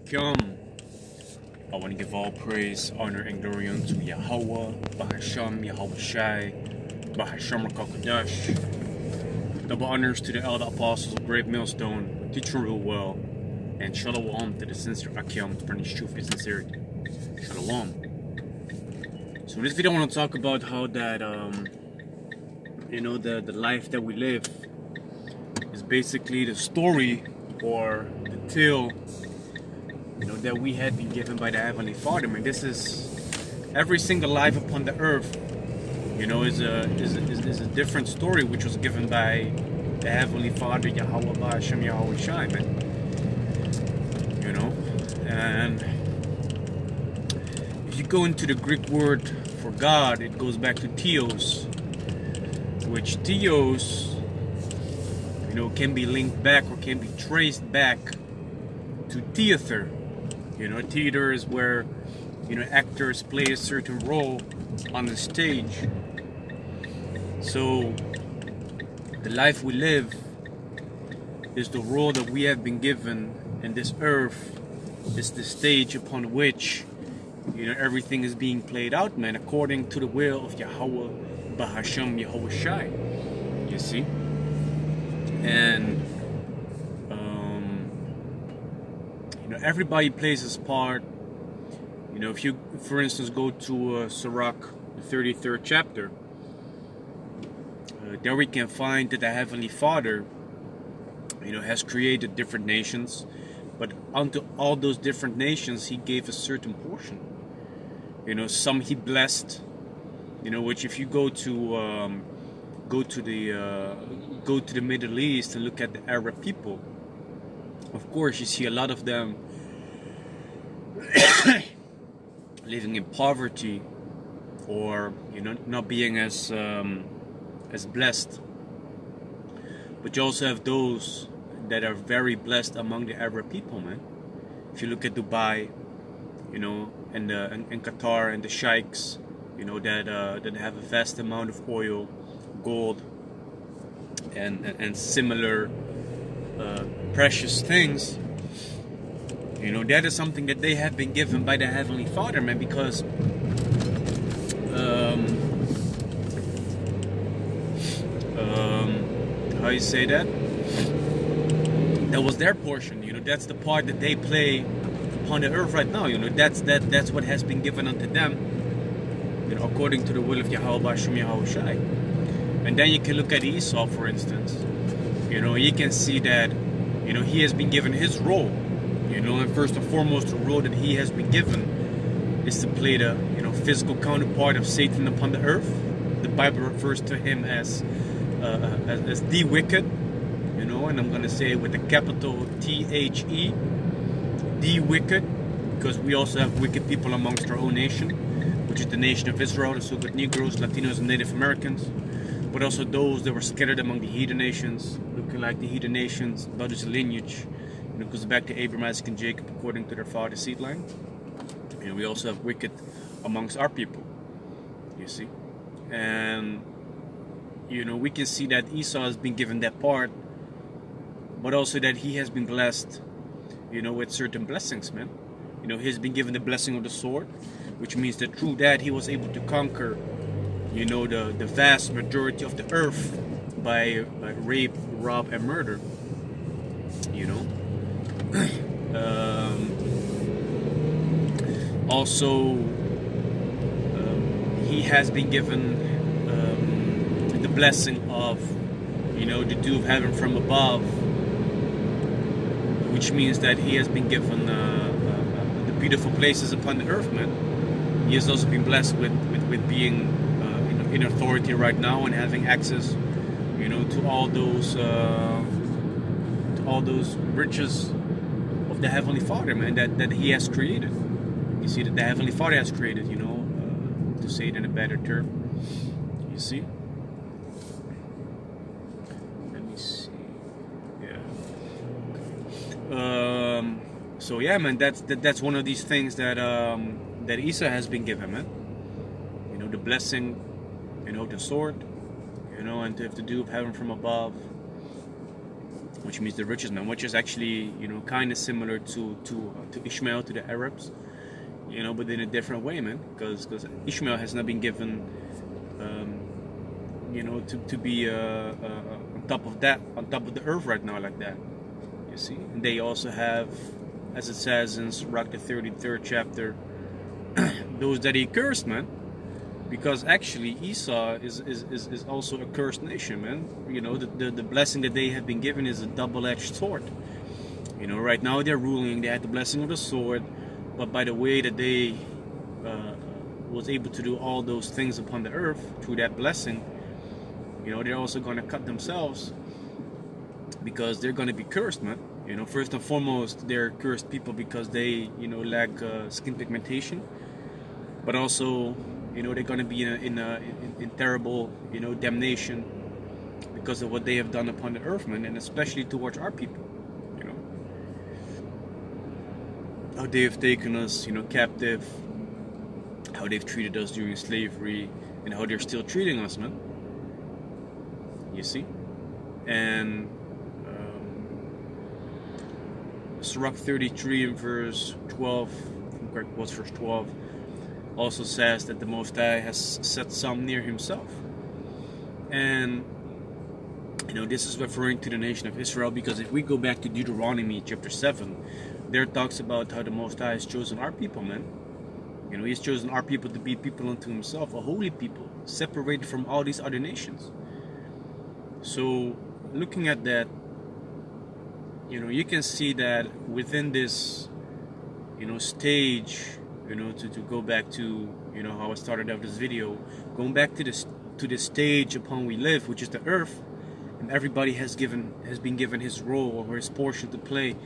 Akim. I want to give all praise, honor, and glory unto Yahweh, Bahasham, Yahweh Shai, Bahasham Rakakadash. Double honors to the elder apostles of Great Millstone, teaching real well, and Shalom to the sincere Akim to furnish truth and sincerity. Shalom. So in this video I want to talk about how that, the life that we live is basically the story or the tale that we had been given by the Heavenly Father. I mean, this is every single life upon the earth, is a different story which was given by the Heavenly Father, Yahweh Ba'ashem Yahweh Shai, man. And if you go into the Greek word for God, it goes back to theos, which theos, can be linked back or can be traced back to theater. Theater is where, actors play a certain role on the stage. So, the life we live is the role that we have been given, and this earth is the stage upon which, everything is being played out, man, according to the will of Yahweh, Bahasham Yahweh Shai. You see? And everybody plays his part. If you, for instance, go to Sirach, the 33rd chapter, there we can find that the Heavenly Father, has created different nations, but unto all those different nations, He gave a certain portion. Some He blessed, which if you go to the Middle East and look at the Arab people, of course you see a lot of them living in poverty or not being as blessed. But you also have those that are very blessed among the Arab people, man. If you look at Dubai, and Qatar and the sheikhs, that have a vast amount of oil, gold, and similar precious things, that is something that they have been given by the Heavenly Father, man, because how you say that? That was their portion, that's the part that they play upon the earth right now, that's what has been given unto them, according to the will of Yahweh Ba'ashem Yahweh Shai. And then you can look at Esau, for instance. You can see that, he has been given his role. And first and foremost, the role that he has been given is to play the, physical counterpart of Satan upon the earth. The Bible refers to him as the wicked, and I'm going to say it with a capital T-H-E, the wicked, because we also have wicked people amongst our own nation, which is the nation of Israel, the so-called Negroes, Latinos, and Native Americans. But also those that were scattered among the heathen nations, looking like the heathen nations, brothers lineage, goes back to Abraham, Isaac, and Jacob according to their father's seed line. We also have wicked amongst our people, you see. And, we can see that Esau has been given that part, but also that he has been blessed, with certain blessings, man. He has been given the blessing of the sword, which means that through that he was able to conquer the vast majority of the earth by rape, rob, and murder. Also, he has been given the blessing of, the dew of heaven from above, which means that he has been given the beautiful places upon the earth, man. He has also been blessed with being in authority right now and having access, to all those riches of the Heavenly Father, man, that He has created. You see, that the Heavenly Father has created, to say it in a better term. You see? Let me see. Yeah. So yeah, man, that's one of these things that that Esau has been given, man. The blessing, the sword, and to have the dew of heaven from above. which means the richest man, which is actually, you know, kind of similar to Ishmael, to the Arabs, you know, but in a different way, man, because Ishmael has not been given, you know, to be on top of the earth right now like that, you see. And they also have, as it says in Sirach the 33rd chapter, those that he cursed, man, because actually Esau is also a cursed nation, man. You know, the blessing that they have been given is a double-edged sword. You know, right now they're ruling, they had the blessing of the sword, but by the way that they was able to do all those things upon the earth through that blessing, you know, they're also going to cut themselves, because they're going to be cursed, man. You know, first and foremost, they're cursed people because they, you know, lack skin pigmentation, but also, you know, they're going to be in terrible, you know, damnation because of what they have done upon the earth, man, and especially towards our people. You know, how they have taken us, you know, captive, how they've treated us during slavery, and how they're still treating us, man. You see, and Sirach 33 in verse 12, what's verse 12, also says that the Most High has set some near himself. And, you know, this is referring to the nation of Israel, because if we go back to Deuteronomy chapter 7, there talks about how the Most High has chosen our people, man. You know, he's chosen our people to be people unto himself, a holy people, separated from all these other nations. So, looking at that, you know, you can see that within this, you know, stage, you know, to go back to, you know, how I started out this video, going back to this stage upon we live, which is the earth, and everybody has been given his role or his portion to play,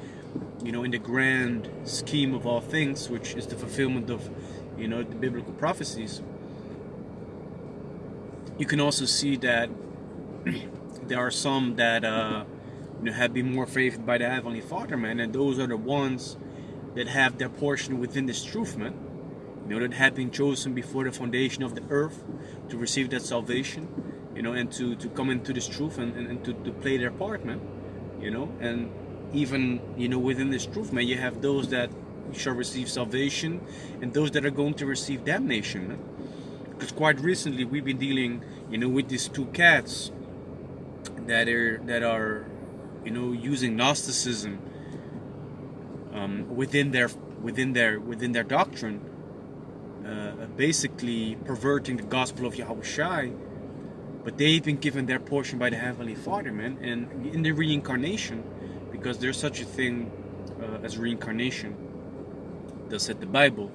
you know, in the grand scheme of all things, which is the fulfillment of, you know, the biblical prophecies. You can also see that there are some that you know, have been more favored by the Heavenly Father, man, and those are the ones that have their portion within this truth, man. You know, that have been chosen before the foundation of the earth to receive that salvation, you know, and to come into this truth and to play their part, man. You know, and even, you know, within this truth, man, you have those that shall receive salvation and those that are going to receive damnation, man. Because quite recently we've been dealing, you know, with these two cats that are you know, using Gnosticism within their doctrine, basically perverting the gospel of Yahushua. But they've been given their portion by the Heavenly Father, man, and in the reincarnation, because there's such a thing as reincarnation. Thus said the Bible,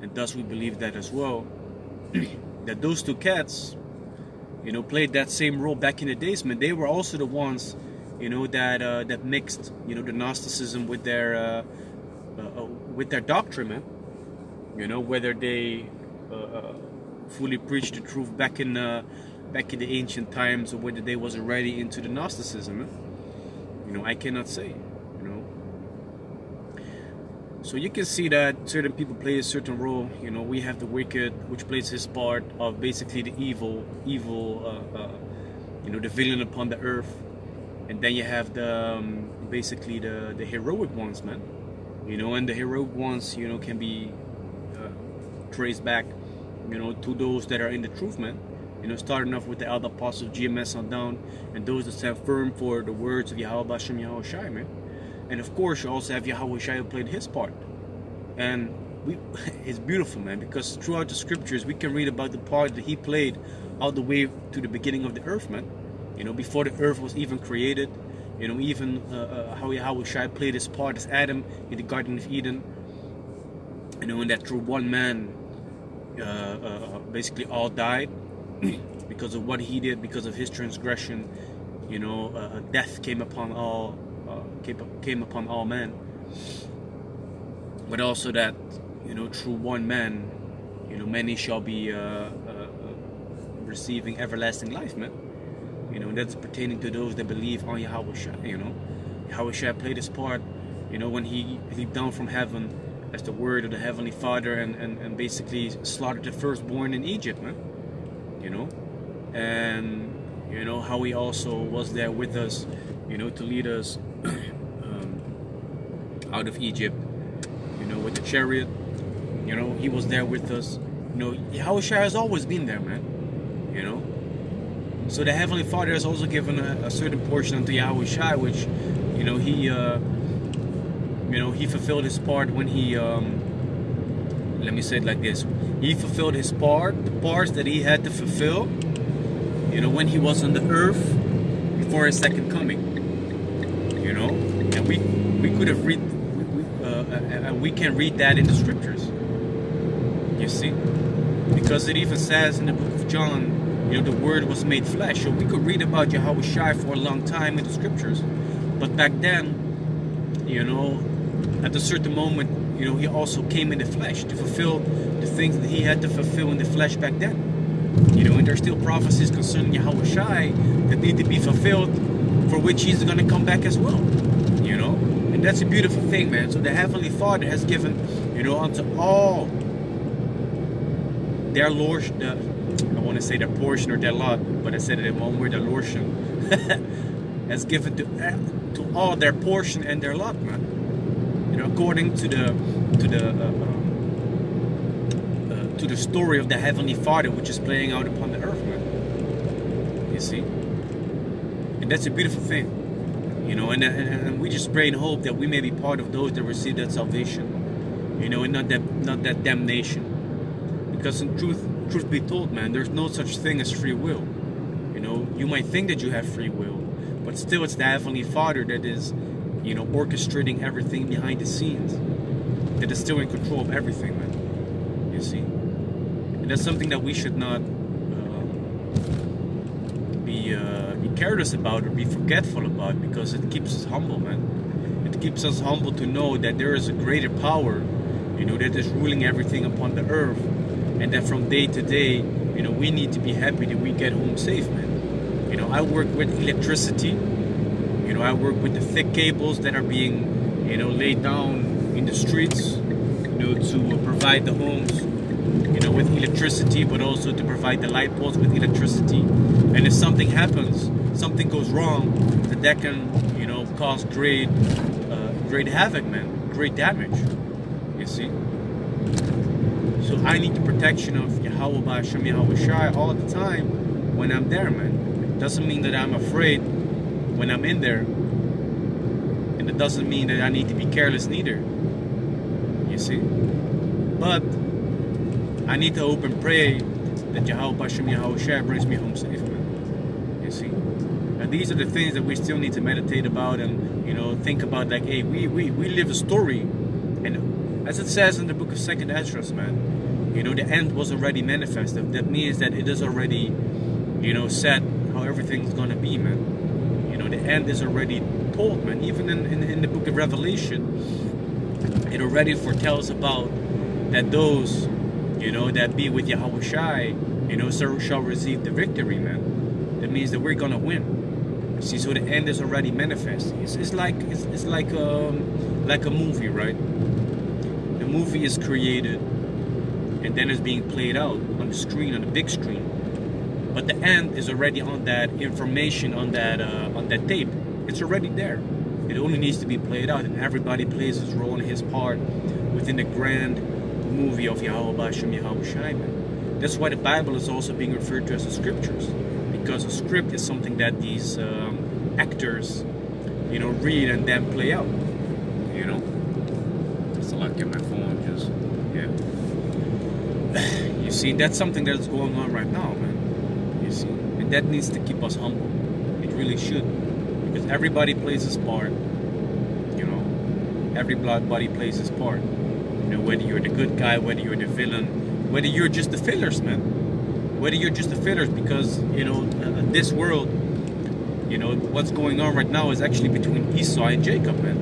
and thus we believe that as well. That those two cats, you know, played that same role back in the days, man. They were also the ones, you know, that mixed, you know, the Gnosticism with their doctrine, man. You know, whether they fully preached the truth back in the ancient times, or whether they was already into the Gnosticism, man. You know, I cannot say. You know, so you can see that certain people play a certain role. You know, we have the wicked, which plays his part of basically the evil, you know, the villain upon the earth. And then you have the basically the heroic ones, man. You know, and the heroic ones, you know, can be traced back, you know, to those that are in the truth, man. You know, starting off with the elder apostles, GMS on down, and those that stand firm for the words of Yahweh Bashem Yahushai, man. And of course, you also have Yahushai who played his part. And it's beautiful, man, because throughout the scriptures we can read about the part that he played all the way to the beginning of the earth, man. You know, before the earth was even created, you know, even how Yahushua played his part as Adam in the Garden of Eden. You know, and that through one man, basically all died because of what he did, because of his transgression. You know, death came upon all men. But also that, you know, through one man, you know, many shall be receiving everlasting life, man. You know, that's pertaining to those that believe on Yahushua. You know, Yahushua played his part, you know, when he leaped down from heaven as the word of the Heavenly Father and basically slaughtered the firstborn in Egypt, man. You know, and you know how he also was there with us, you know, to lead us out of Egypt, you know, with the chariot. You know, he was there with us. You know, Yahushua has always been there, man. You know, so the Heavenly Father has also given a certain portion unto Yahushua, which, you know, he fulfilled his part when he, let me say it like this: he fulfilled his part, the parts that he had to fulfill, you know, when he was on the earth before his second coming. You know, and we could have read, we can read that in the scriptures. You see, because it even says in the book of John, you know, the Word was made flesh. So we could read about Yahushua for a long time in the scriptures, but back then, you know, at a certain moment, you know, he also came in the flesh to fulfill the things that he had to fulfill in the flesh back then. You know, and there's still prophecies concerning Yahushua that need to be fulfilled, for which he's going to come back as well. You know, and that's a beautiful thing, man. So the Heavenly Father has given, you know, unto all their Lord, I want to say their portion or their lot, but I said it in one word, their lordship, has given to all their portion and their lot, man. You know, according to the story of the Heavenly Father, which is playing out upon the earth, man. You see, and that's a beautiful thing. You know, and we just pray and hope that we may be part of those that receive that salvation. You know, and not that damnation. Because in truth be told, man, there's no such thing as free will. You know, you might think that you have free will, but still it's the Heavenly Father that is, you know, orchestrating everything behind the scenes, that is still in control of everything, man. You see? And that's something that we should not be careless about or be forgetful about, because it keeps us humble, man. It keeps us humble to know that there is a greater power, you know, that is ruling everything upon the earth. And that from day to day, you know, we need to be happy that we get home safe, man. You know, I work with electricity. You know, I work with the thick cables that are being, you know, laid down in the streets, you know, to provide the homes, you know, with electricity, but also to provide the light poles with electricity. And if something happens, something goes wrong, that can, you know, cause great havoc, man, great damage. You see. So I need the protection of Yahweh B'Hashem Yahushua all the time when I'm there, man. It doesn't mean that I'm afraid when I'm in there. And it doesn't mean that I need to be careless neither. You see? But I need to hope and pray that Yahweh B'Hashem Yahushua brings me home safe, man. You see? And these are the things that we still need to meditate about and, you know, think about, like, hey, we live a story. And as it says in the book of 2nd Ezra, man, you know, the end was already manifested. That means that it is already, you know, said how everything's gonna be, man. You know, the end is already told, man. Even in the book of Revelation, it already foretells about that those, you know, that be with Yahushua, you know, shall receive the victory, man. That means that we're gonna win. See, so the end is already manifest. It's like a movie, right? The movie is created and then it's being played out on the screen, on the big screen. But the end is already on that information, on that tape. It's already there. It only needs to be played out, and everybody plays his role and his part within the grand movie of Yahweh B'Hashem Yahushua. That's why the Bible is also being referred to as the scriptures, because a script is something that these actors, you know, read and then play out. You know. It's like in my phone, just yeah. You see, that's something that's going on right now, man. You see, and that needs to keep us humble. It really should, because everybody plays his part. You know, every body plays his part. You know, whether you're the good guy, whether you're the villain, whether you're just the fillers, man. Whether you're just the fillers, because you know this world, you know, what's going on right now is actually between Esau and Jacob, man.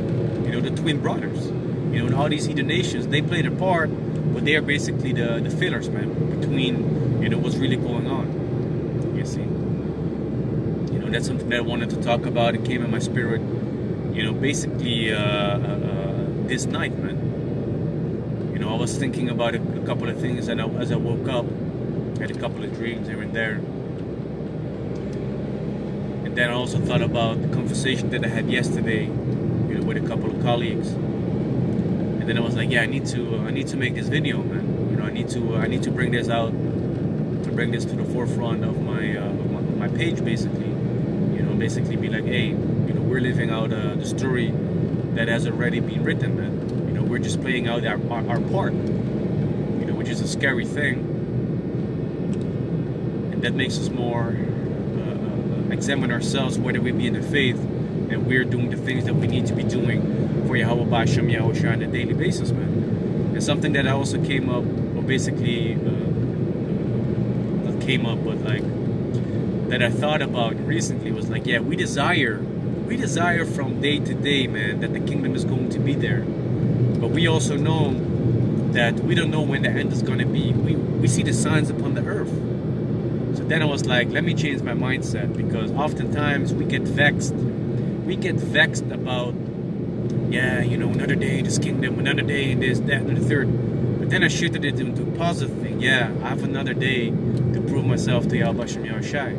You know, the twin brothers. You know, and all these heathen nations, they play their part, but they are basically the fillers, man, between, you know, what's really going on. You see? You know, that's something that I wanted to talk about. It came in my spirit, you know, basically this night, man. You know, I was thinking about a couple of things, and as I woke up, I had a couple of dreams here and there. And then I also thought about the conversation that I had yesterday, you know, with a couple of colleagues. And then I was like, yeah, I need to make this video, man. You know, I need to bring this out, to bring this to the forefront of my page, basically. You know, basically be like, hey, you know, we're living out the story that has already been written, man. You know, we're just playing out our part. You know, which is a scary thing, and that makes us more examine ourselves whether we be in the faith and we're doing the things that we need to be doing for Yahweh B'Hashem Yahushua on a daily basis, man. And something that I also came up, or basically not came up, but like that I thought about recently was like, yeah, we desire from day to day, man, that the kingdom is going to be there, but we also know that we don't know when the end is going to be. We see the signs upon the earth. So then I was like, let me change my mindset, because oftentimes we get vexed. We get vexed about, yeah, you know, another day in this kingdom, another day in this, that, and the third. But then I shifted it into a positive thing. Yeah, I have another day to prove myself to Yahweh B'Hashem Yahushai.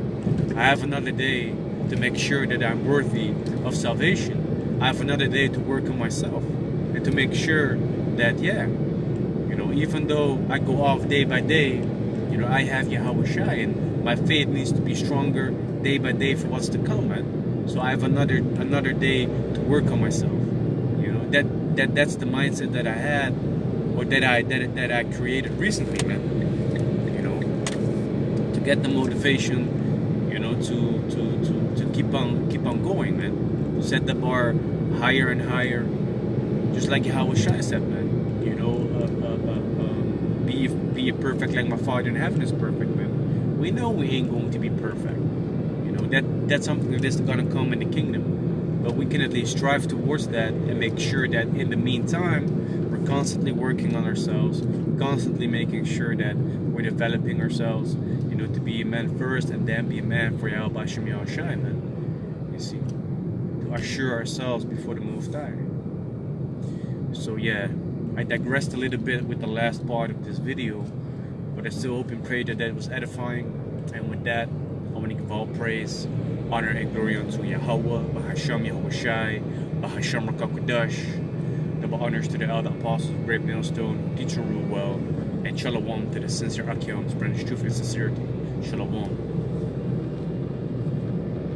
I have another day to make sure that I'm worthy of salvation. I have another day to work on myself and to make sure that, yeah, you know, even though I go off day by day, you know, I have Yahweh Shai, and my faith needs to be stronger day by day for what's to come, man. So I have another day to work on myself. You know, that's the mindset that I had, or that I created recently, man. You know, to get the motivation, you know, to keep on going, man. To set the bar higher and higher, just like Yahweh Shai said, man. You know, be perfect like my Father in heaven is perfect, man. We know we ain't going to be perfect. You know, that's something that is gonna come in the kingdom. But we can at least strive towards that and make sure that in the meantime, we're constantly working on ourselves, constantly making sure that we're developing ourselves, you know, to be a man first and then be a man for Yahweh B'Hashem Yahushai, man. You see, to assure ourselves before the Most High. So yeah, I digressed a little bit with the last part of this video, but I still hope and pray that that was edifying. And with that, I want to give all praise, honor, and glory unto Yahweh, B'Hashem Yahushai, B'Hashem Rakakudash. Double honors to the elder apostles of Great Millstone, teacher rule well, and shalom to the sincere Akions, British truth and sincerity. Shalom.